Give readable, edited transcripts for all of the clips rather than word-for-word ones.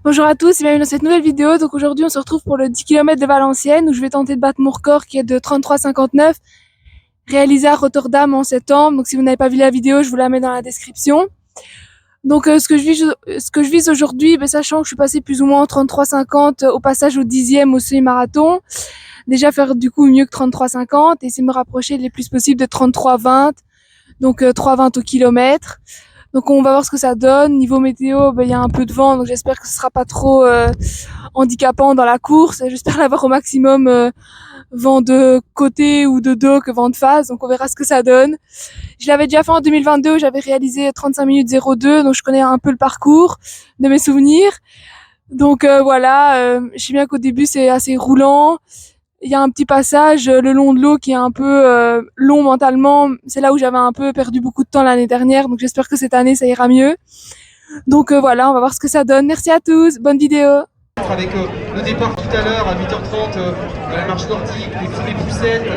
Bonjour à tous et bienvenue dans cette nouvelle vidéo. Donc aujourd'hui on se retrouve pour le 10 km de Valenciennes où je vais tenter de battre mon record qui est de 33,59 réalisé à Rotterdam en septembre. Donc si vous n'avez pas vu la vidéo, je vous la mets dans la description. Donc ce que je vise aujourd'hui, sachant que je suis passée plus ou moins en 33,50 au passage au 10e au semi-marathon, déjà faire du coup mieux que 33,50 et essayer de me rapprocher le plus possible de 33,20, donc 3,20 au kilomètre. Donc on va voir ce que ça donne. Niveau météo, il y a un peu de vent, donc j'espère que ce sera pas trop handicapant dans la course. J'espère l'avoir au maximum vent de côté ou de dos que vent de face, donc on verra ce que ça donne. Je l'avais déjà fait en 2022 où j'avais réalisé 35 minutes 02, donc je connais un peu le parcours de mes souvenirs. Donc voilà, je sais bien qu'au début c'est assez roulant. Il y a un petit passage le long de l'eau qui est un peu long mentalement. C'est là où j'avais un peu perdu beaucoup de temps l'année dernière, donc j'espère que cette année ça ira mieux. Donc voilà, on va voir ce que ça donne. Merci à tous, bonne vidéo. Avec le départ tout à l'heure à 8h30 de la marche nordique, les foulées poussettes.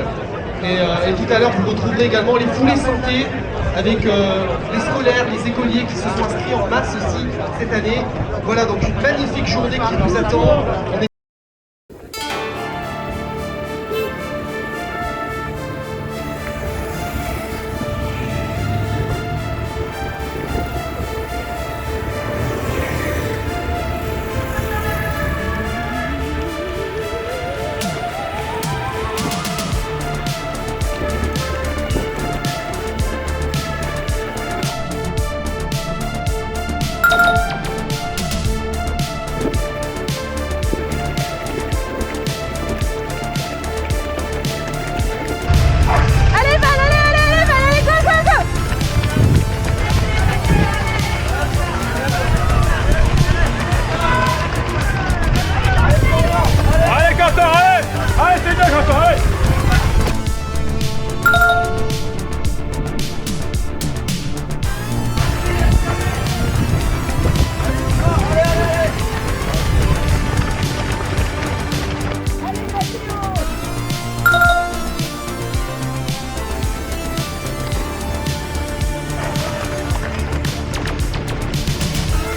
Et tout à l'heure, vous retrouverez également les foulées santé avec les scolaires, les écoliers qui se sont inscrits en masse aussi cette année. Voilà donc une magnifique journée qui nous attend.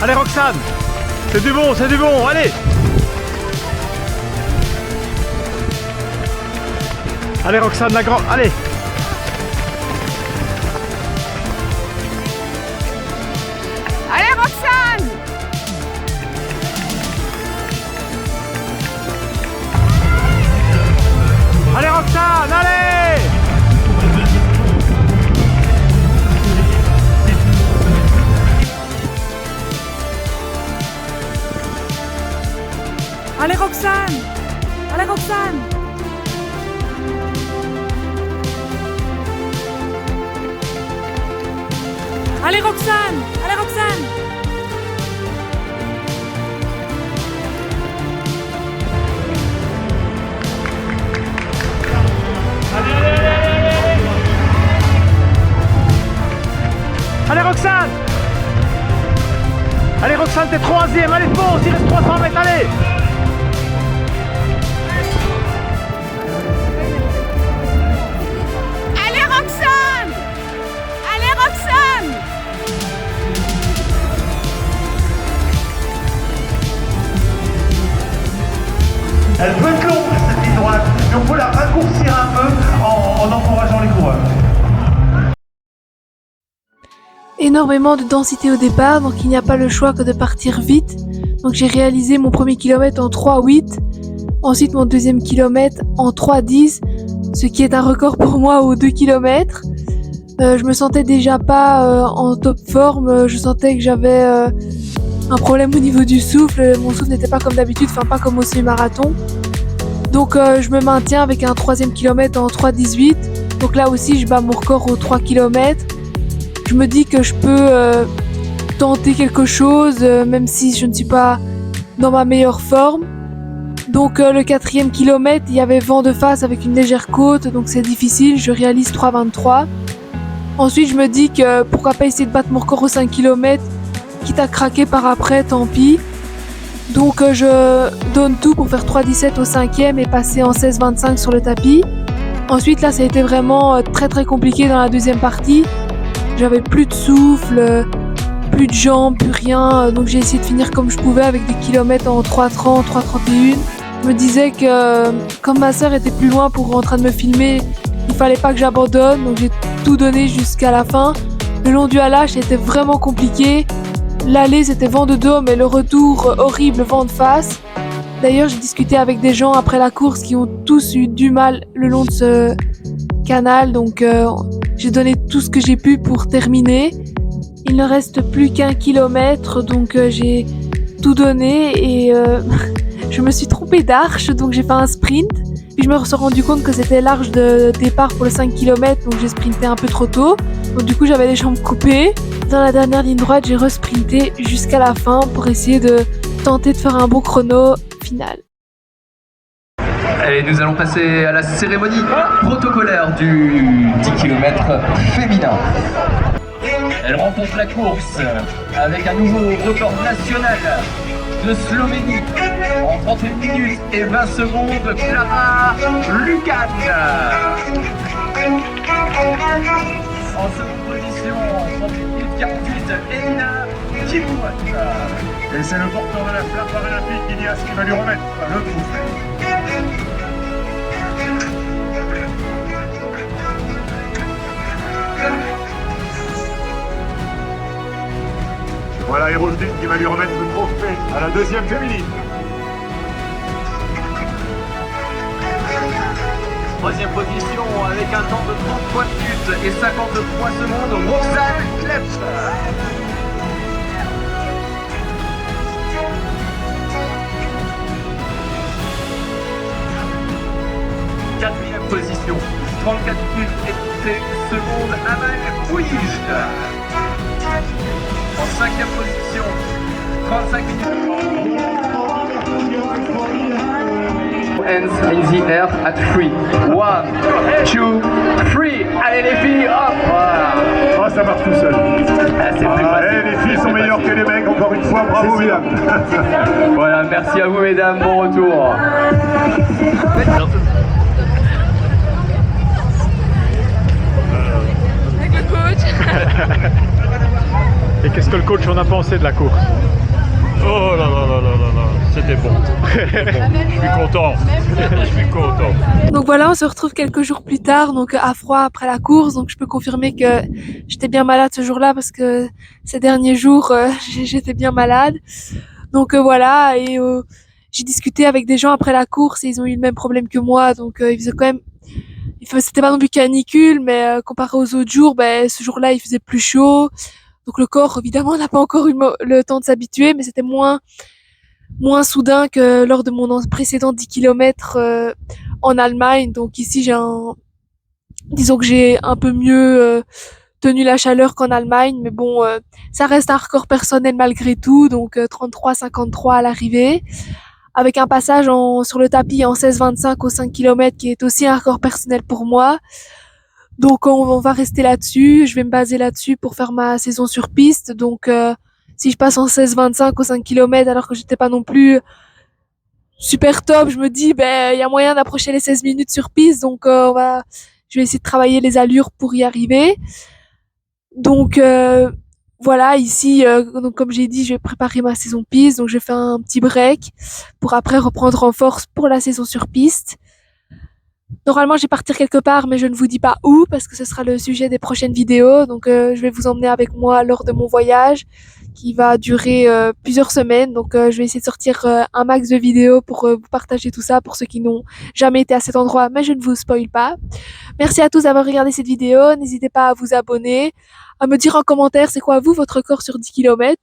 Allez Roxane, c'est du bon, allez. Allez Roxane, la grande, allez. Allez Roxane! Allez Roxane, allez. Allez Roxane! Allez Roxane! Allez Roxane! Allez Roxane! Allez Roxane. Allez Roxane, t'es troisième, allez fonce, il reste 300 mètres, allez. Allez Roxane! Allez Roxane! Elle peut être longue cette ligne droite, mais on peut la raccourcir un peu en encourageant les coureurs. Énormément de densité au départ, donc il n'y a pas le choix que de partir vite. Donc j'ai réalisé mon premier kilomètre en 3,8, ensuite mon deuxième kilomètre en 3,10, ce qui est un record pour moi aux 2 km. Je me sentais déjà pas en top forme, je sentais que j'avais un problème au niveau du souffle, mon souffle n'était pas comme d'habitude, enfin pas comme au semi-marathon. Donc je me maintiens avec un troisième kilomètre en 3,18, donc là aussi je bats mon record aux 3 km. Je me dis que je peux tenter quelque chose, même si je ne suis pas dans ma meilleure forme. Donc le 4e kilomètre, il y avait vent de face avec une légère côte, donc c'est difficile, je réalise 3,23. Ensuite je me dis que pourquoi pas essayer de battre mon record aux 5 km, quitte à craquer par après, tant pis. Donc je donne tout pour faire 3,17 au 5e et passer en 16,25 sur le tapis. Ensuite là ça a été vraiment très compliqué dans la deuxième partie. J'avais plus de souffle, plus de jambes, plus rien. Donc j'ai essayé de finir comme je pouvais avec des kilomètres en 3:30, 3:31. Je me disais que comme ma sœur était plus loin pour en train de me filmer, il fallait pas que j'abandonne. Donc j'ai tout donné jusqu'à la fin. Le long du halage c'était vraiment compliqué. L'aller c'était vent de dos, mais le retour horrible, vent de face. D'ailleurs j'ai discuté avec des gens après la course qui ont tous eu du mal le long de ce canal. Donc j'ai donné tout ce que j'ai pu pour terminer. Il ne reste plus qu'1 kilomètre, donc j'ai tout donné et je me suis trompée d'arche, donc j'ai fait un sprint. Puis je me suis rendu compte que c'était l'arche de départ pour le 5 km, donc j'ai sprinté un peu trop tôt. Donc du coup j'avais les jambes coupées. Dans la dernière ligne droite, j'ai resprinté jusqu'à la fin pour essayer de tenter de faire un bon chrono final. Et nous allons passer à la cérémonie protocolaire du 10 km féminin. Elle remporte la course avec un nouveau record national de Slovénie en 31 minutes et 20 secondes, Klára Lukács. En seconde position, en 38 minutes 48, Elina Kimuat. Et c'est le porteur de la flamme paralympique, Ilias, qui va lui remettre le trophée. Voilà Hérosdine qui va lui remettre le trophée à la deuxième féminine. Troisième position avec un temps de 33 minutes et 53 secondes, Roxane Kleps. Quatrième position, 34 minutes et 1 secondes, Amal Pouige. En cinquième position, 35 minutes. Hands in the air at 3. 1, 2, 3. Allez les filles, hop, voilà. Oh, ça marche tout seul. Ah, c'est plus facile. Les filles sont meilleures que les mecs, encore une fois, bravo mesdames. Voilà, merci à vous mesdames, bon retour. Avec le coach. Et qu'est-ce que le coach en a pensé de la course? Oh là là là là là là, c'était bon. Je suis content. Je suis content. Donc voilà, on se retrouve quelques jours plus tard, donc à froid après la course. Donc je peux confirmer que j'étais bien malade ce jour-là parce que ces derniers jours, j'étais bien malade. Donc voilà, et j'ai discuté avec des gens après la course et ils ont eu le même problème que moi. Donc il faisait quand même, c'était pas non plus canicule, mais comparé aux autres jours, ce jour-là il faisait plus chaud. Donc le corps évidemment n'a pas encore eu le temps de s'habituer, mais c'était moins soudain que lors de mon précédent 10 km en Allemagne. Donc ici disons que j'ai un peu mieux tenu la chaleur qu'en Allemagne, mais bon, ça reste un record personnel malgré tout. Donc 33,53 à l'arrivée, avec un passage sur le tapis en 16,25 au 5 km qui est aussi un record personnel pour moi. Donc on va rester là-dessus, je vais me baser là-dessus pour faire ma saison sur piste. Donc si je passe en 16,25 au 5 km alors que j'étais pas non plus super top, je me dis il y a moyen d'approcher les 16 minutes sur piste. Donc je vais essayer de travailler les allures pour y arriver. Donc voilà, ici donc comme j'ai dit, je vais préparer ma saison piste. Donc je vais faire un petit break pour après reprendre en force pour la saison sur piste. Normalement, je vais partir quelque part, mais je ne vous dis pas où parce que ce sera le sujet des prochaines vidéos. Donc, je vais vous emmener avec moi lors de mon voyage qui va durer plusieurs semaines. Donc, je vais essayer de sortir un max de vidéos pour vous partager tout ça pour ceux qui n'ont jamais été à cet endroit, mais je ne vous spoil pas. Merci à tous d'avoir regardé cette vidéo. N'hésitez pas à vous abonner, à me dire en commentaire c'est quoi vous, votre record sur 10 km.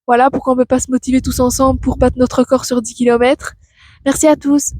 Voilà, pourquoi on ne peut pas se motiver tous ensemble pour battre notre record sur 10 km. Merci à tous.